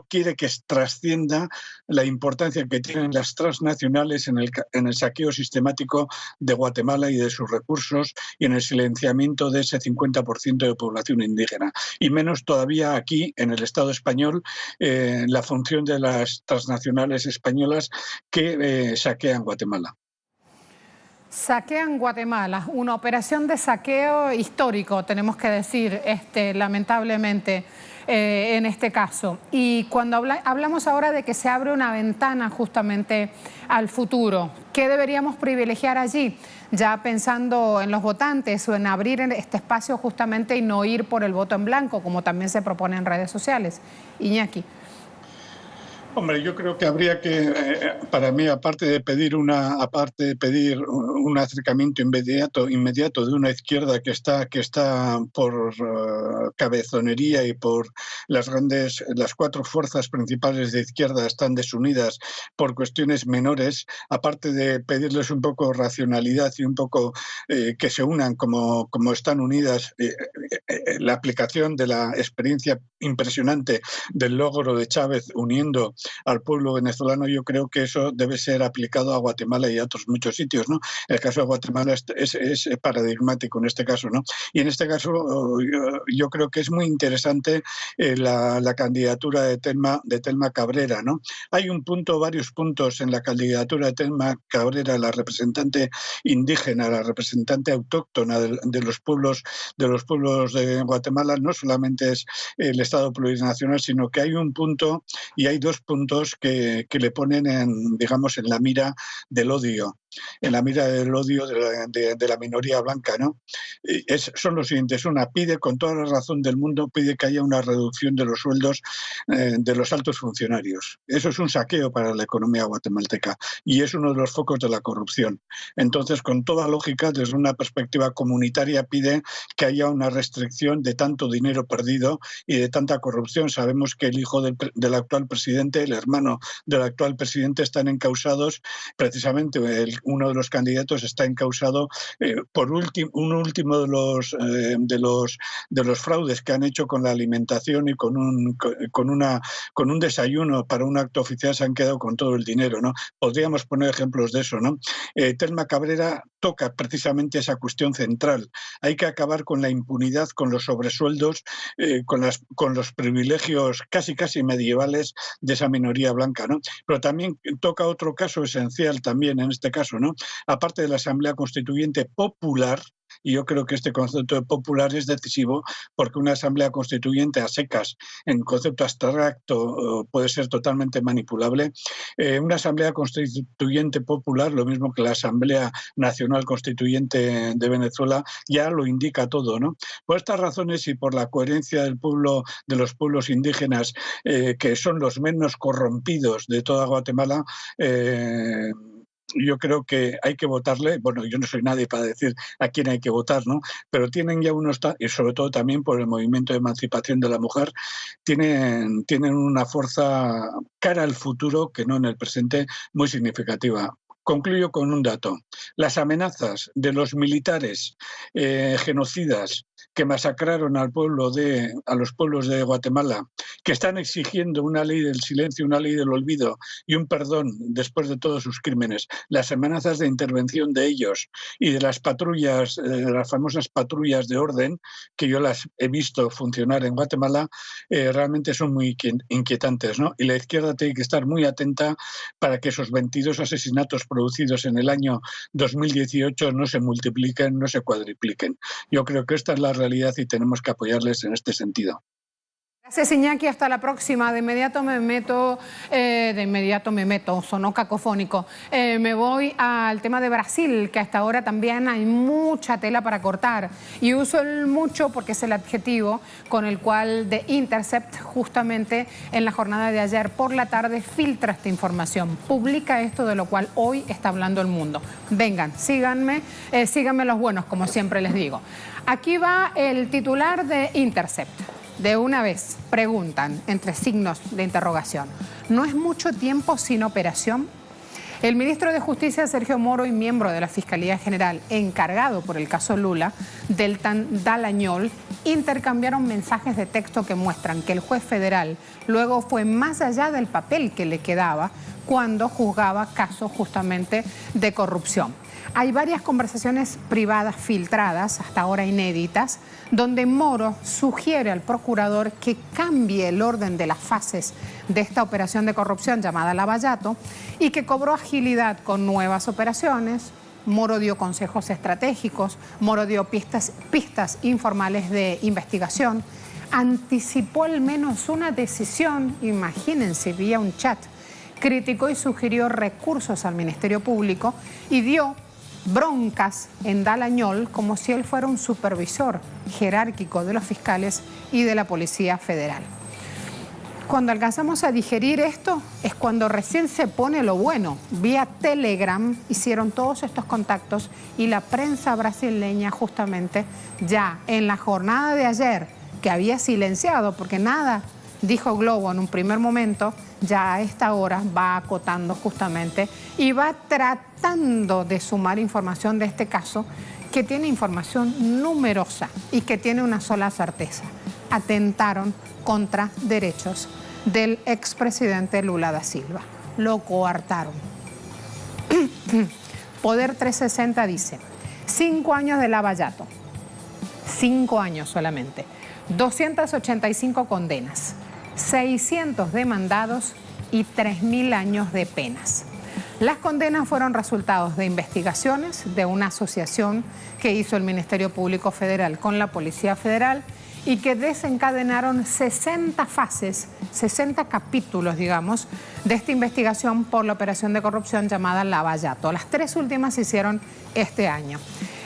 quiere que trascienda la importancia que tienen las transnacionales en el saqueo sistemático de Guatemala y de sus recursos y en el silenciamiento de ese 50% de población indígena. Y menos todavía aquí, en el Estado español, la función de las transnacionales españolas que saquean Guatemala. Saquean Guatemala, una operación de saqueo histórico, tenemos que decir, lamentablemente, en este caso. Y cuando hablamos ahora de que se abre una ventana justamente al futuro, ¿qué deberíamos privilegiar allí? Ya pensando en los votantes o en abrir este espacio justamente y no ir por el voto en blanco, como también se propone en redes sociales. Iñaki. Hombre, yo creo que habría que, para mí, aparte de pedir un acercamiento inmediato de una izquierda que está por cabezonería y por las 4 fuerzas principales de izquierda están desunidas por cuestiones menores, aparte de pedirles un poco racionalidad y un poco que se unan como están unidas, la aplicación de la experiencia impresionante del logro de Chávez uniendo al pueblo venezolano, yo creo que eso debe ser aplicado a Guatemala y a otros muchos sitios, ¿no? El caso de Guatemala es paradigmático en este caso, ¿no? Y en este caso yo creo que es muy interesante la candidatura de Telma Cabrera, ¿no? Hay varios puntos en la candidatura de Telma Cabrera, la representante indígena, la representante autóctona de los pueblos de Guatemala. No solamente es el Estado plurinacional, sino que hay un punto y hay dos puntos que le ponen en la mira del odio. En la mira del odio de la minoría blanca, ¿no? Son los siguientes. Una, pide con toda la razón del mundo, pide que haya una reducción de los sueldos de los altos funcionarios. Eso es un saqueo para la economía guatemalteca y es uno de los focos de la corrupción. Entonces, con toda lógica, desde una perspectiva comunitaria, pide que haya una restricción de tanto dinero perdido y de tanta corrupción. Sabemos que el hijo del actual presidente, el hermano del actual presidente, están encausados precisamente. Uno de los candidatos está encausado por uno último de los fraudes que han hecho con la alimentación y con un desayuno para un acto oficial. Se han quedado con todo el dinero, ¿no? Podríamos poner ejemplos de eso, ¿no? Telma Cabrera toca precisamente esa cuestión central. Hay que acabar con la impunidad, con los sobresueldos, con los privilegios casi medievales de esa minoría blanca, ¿no? Pero también toca otro caso esencial también en este caso, ¿no? Aparte de la Asamblea Constituyente popular, y yo creo que este concepto de popular es decisivo, porque una asamblea constituyente a secas, en concepto abstracto, puede ser totalmente manipulable. Una asamblea constituyente popular, lo mismo que la Asamblea Nacional Constituyente de Venezuela, ya lo indica todo, ¿no? Por estas razones y por la coherencia del pueblo, de los pueblos indígenas, que son los menos corrompidos de toda Guatemala, yo creo que hay que votarle. Bueno, yo no soy nadie para decir a quién hay que votar, ¿no? Pero tienen ya y sobre todo también por el movimiento de emancipación de la mujer, tienen una fuerza cara al futuro, que no en el presente, muy significativa. Concluyo con un dato. Las amenazas de los militares genocidas que masacraron a los pueblos de Guatemala, que están exigiendo una ley del silencio, una ley del olvido y un perdón después de todos sus crímenes, las amenazas de intervención de ellos y de las patrullas, de las famosas patrullas de orden, que yo las he visto funcionar en Guatemala, realmente son muy inquietantes, ¿no? Y la izquierda tiene que estar muy atenta para que esos 22 asesinatos producidos en el año 2018 no se multipliquen, no se cuadripliquen. Yo creo que esta es la realidad y tenemos que apoyarles en este sentido. Gracias, Iñaki. Hasta la próxima. De inmediato me meto, sonó cacofónico. Me voy al tema de Brasil, que hasta ahora también hay mucha tela para cortar. Y uso el mucho porque es el adjetivo con el cual The Intercept, justamente en la jornada de ayer por la tarde, filtra esta información. Publica esto de lo cual hoy está hablando el mundo. Vengan, síganme los buenos, como siempre les digo. Aquí va el titular de Intercept. De una vez, preguntan, entre signos de interrogación, ¿no es mucho tiempo sin operación? El ministro de Justicia, Sergio Moro, y miembro de la Fiscalía General, encargado por el caso Lula, Deltan Dallagnol, intercambiaron mensajes de texto que muestran que el juez federal luego fue más allá del papel que le quedaba cuando juzgaba casos justamente de corrupción. Hay varias conversaciones privadas filtradas, hasta ahora inéditas, donde Moro sugiere al procurador que cambie el orden de las fases de esta operación de corrupción llamada Lavallato y que cobró agilidad con nuevas operaciones. Moro dio consejos estratégicos, Moro dio pistas informales de investigación, anticipó al menos una decisión, imagínense, vía un chat, criticó y sugirió recursos al Ministerio Público y dio broncas en Dallagnol como si él fuera un supervisor jerárquico de los fiscales y de la Policía Federal. Cuando alcanzamos a digerir esto es cuando recién se pone lo bueno. Vía Telegram hicieron todos estos contactos y la prensa brasileña justamente ya en la jornada de ayer, que había silenciado porque nada dijo Globo en un primer momento, ya a esta hora va acotando justamente y va tratando de sumar información de este caso que tiene información numerosa y que tiene una sola certeza: atentaron contra derechos del expresidente Lula da Silva. Lo coartaron. Poder 360 dice, 5 años de Lava Jato, 5 años solamente, 285 condenas, 600 demandados y 3.000 años de penas. Las condenas fueron resultados de investigaciones de una asociación que hizo el Ministerio Público Federal con la Policía Federal y que desencadenaron 60 fases, 60 capítulos, digamos, de esta investigación por la operación de corrupción llamada Lava Jato. Las 3 últimas se hicieron este año.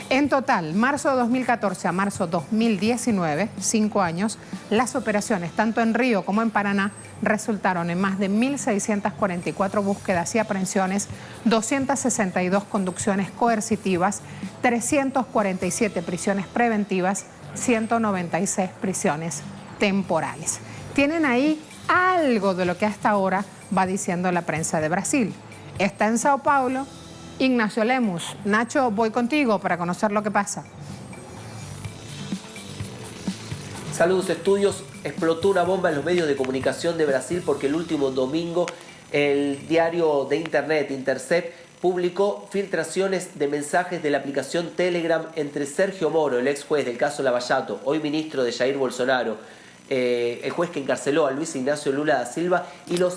En total, marzo de 2014 a marzo 2019, 5 años, las operaciones, tanto en Río como en Paraná, resultaron en más de 1.644 búsquedas y aprehensiones, 262 conducciones coercitivas, 347 prisiones preventivas, 196 prisiones temporales. Tienen ahí algo de lo que hasta ahora va diciendo la prensa de Brasil. Está en Sao Paulo Ignacio Lemus. Nacho, voy contigo para conocer lo que pasa. Saludos, estudios. Explotó una bomba en los medios de comunicación de Brasil porque el último domingo el diario de internet Intercept publicó filtraciones de mensajes de la aplicación Telegram entre Sergio Moro, el ex juez del caso Lava Jato, hoy ministro de Jair Bolsonaro, el juez que encarceló a Luis Ignacio Lula da Silva, y los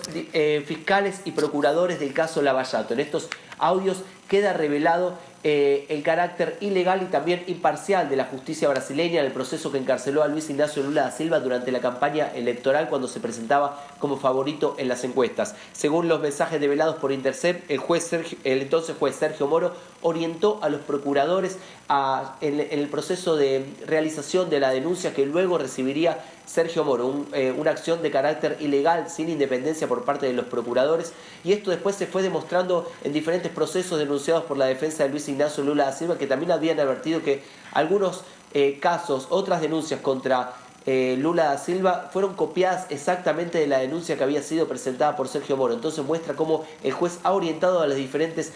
fiscales y procuradores del caso Lava Jato. En estos audios queda revelado el carácter ilegal y también imparcial de la justicia brasileña en el proceso que encarceló a Luis Ignacio Lula da Silva durante la campaña electoral cuando se presentaba como favorito en las encuestas. Según los mensajes develados por Intercept, el entonces juez Sergio Moro orientó a los procuradores en el proceso de realización de la denuncia que luego recibiría Sergio Moro, una acción de carácter ilegal sin independencia por parte de los procuradores, y esto después se fue demostrando en diferentes procesos denunciados por la defensa de Luis Ignacio Lula da Silva, que también habían advertido que algunos casos, otras denuncias contra Lula da Silva fueron copiadas exactamente de la denuncia que había sido presentada por Sergio Moro. Entonces muestra cómo el juez ha orientado a los diferentes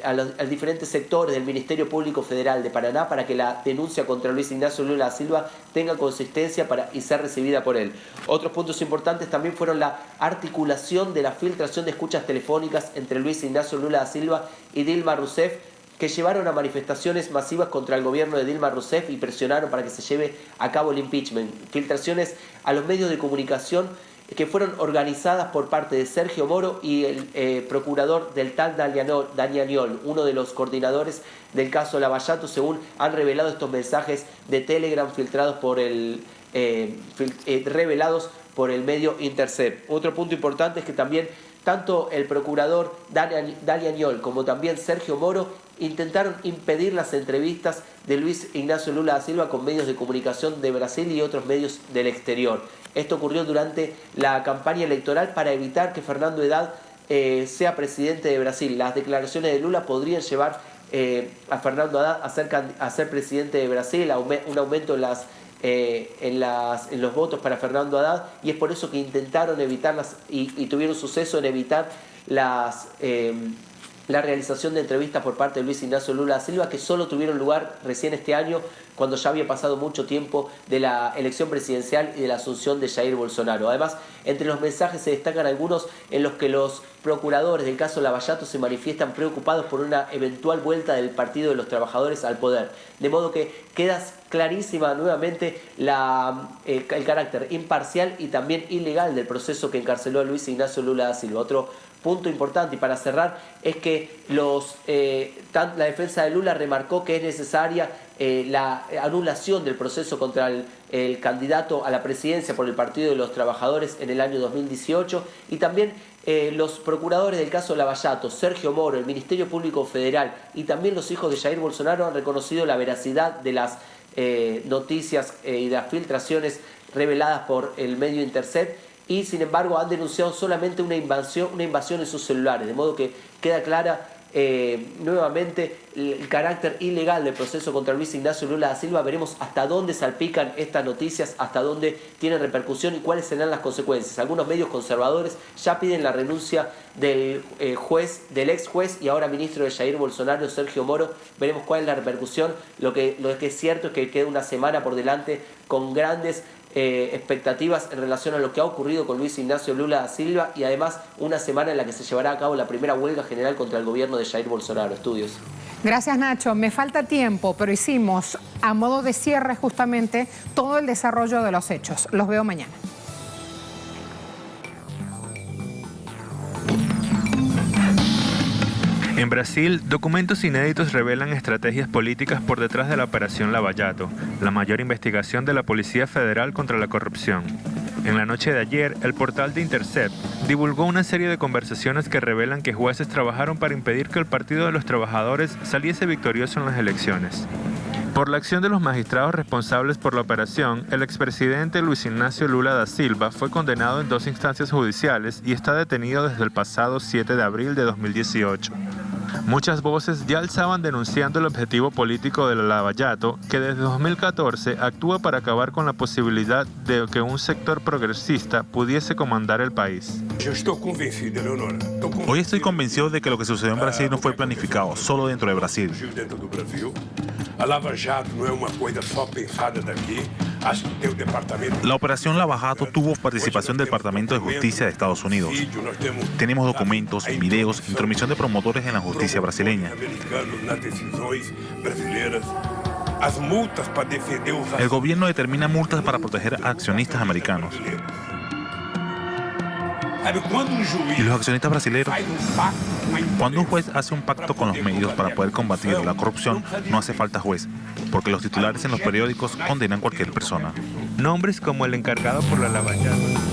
a los diferentes sectores del Ministerio Público Federal de Paraná para que la denuncia contra Luis Ignacio Lula da Silva tenga consistencia y ser recibida por él. Otros puntos importantes también fueron la articulación de la filtración de escuchas telefónicas entre Luis Ignacio Lula da Silva y Dilma Rousseff, que llevaron a manifestaciones masivas contra el gobierno de Dilma Rousseff y presionaron para que se lleve a cabo el impeachment. Filtraciones a los medios de comunicación que fueron organizadas por parte de Sergio Moro y el procurador del tal Daniel, uno de los coordinadores del caso Lava Jato, según han revelado estos mensajes de Telegram filtrados revelados por el medio Intercept. Otro punto importante es que también tanto el procurador Daniel como también Sergio Moro intentaron impedir las entrevistas de Luis Ignacio Lula da Silva con medios de comunicación de Brasil y otros medios del exterior. Esto ocurrió durante la campaña electoral para evitar que Fernando Haddad sea presidente de Brasil. Las declaraciones de Lula podrían llevar a Fernando Haddad a ser presidente de Brasil, un aumento en los votos para Fernando Haddad, y es por eso que intentaron evitarlas y tuvieron suceso en evitar la realización de entrevistas por parte de Luis Ignacio Lula da Silva, que solo tuvieron lugar recién este año, cuando ya había pasado mucho tiempo de la elección presidencial y de la asunción de Jair Bolsonaro. Además, entre los mensajes se destacan algunos en los que los procuradores del caso Lava Jato se manifiestan preocupados por una eventual vuelta del Partido de los Trabajadores al poder. De modo que queda clarísima nuevamente el carácter imparcial y también ilegal del proceso que encarceló a Luis Ignacio Lula da Silva. Otro punto importante, y para cerrar, es que la defensa de Lula remarcó que es necesaria la anulación del proceso contra el candidato a la presidencia por el Partido de los Trabajadores en el año 2018, y también los procuradores del caso Lava Jato, Sergio Moro, el Ministerio Público Federal y también los hijos de Jair Bolsonaro han reconocido la veracidad de las noticias y de las filtraciones reveladas por el medio Intercept, y sin embargo han denunciado solamente una invasión en sus celulares, de modo que queda clara nuevamente el carácter ilegal del proceso contra Luis Ignacio Lula da Silva. Veremos hasta dónde salpican estas noticias, hasta dónde tienen repercusión y cuáles serán las consecuencias. Algunos medios conservadores ya piden la renuncia del ex juez y ahora ministro de Jair Bolsonaro, Sergio Moro. Veremos cuál es la repercusión. Lo que es cierto es que queda una semana por delante con grandes expectativas en relación a lo que ha ocurrido con Luis Ignacio Lula da Silva y además una semana en la que se llevará a cabo la primera huelga general contra el gobierno de Jair Bolsonaro. Estudios. Gracias, Nacho. Me falta tiempo, pero hicimos a modo de cierre justamente todo el desarrollo de los hechos. Los veo mañana. En Brasil, documentos inéditos revelan estrategias políticas por detrás de la Operación Lava Jato, la mayor investigación de la Policía Federal contra la corrupción. En la noche de ayer, el portal de Intercept divulgó una serie de conversaciones que revelan que jueces trabajaron para impedir que el Partido de los Trabajadores saliese victorioso en las elecciones. Por la acción de los magistrados responsables por la operación, el expresidente Luis Ignacio Lula da Silva fue condenado en 2 instancias judiciales y está detenido desde el pasado 7 de abril de 2018. Muchas voces ya alzaban denunciando el objetivo político de la Lava Jato, que desde 2014 actúa para acabar con la posibilidad de que un sector progresista pudiese comandar el país. Hoy estoy convencido de que lo que sucedió en Brasil no fue planificado, solo dentro de Brasil. La operación Lava Jato tuvo participación del Departamento de Justicia de Estados Unidos. Tenemos documentos, videos, intromisión de promotores en la justicia brasileña. El gobierno determina multas para proteger a accionistas americanos. Y los accionistas brasileños, cuando un juez hace un pacto con los medios para poder combatir la corrupción, no hace falta juez, porque los titulares en los periódicos condenan a cualquier persona. Nombres como el encargado por la Lava Jato.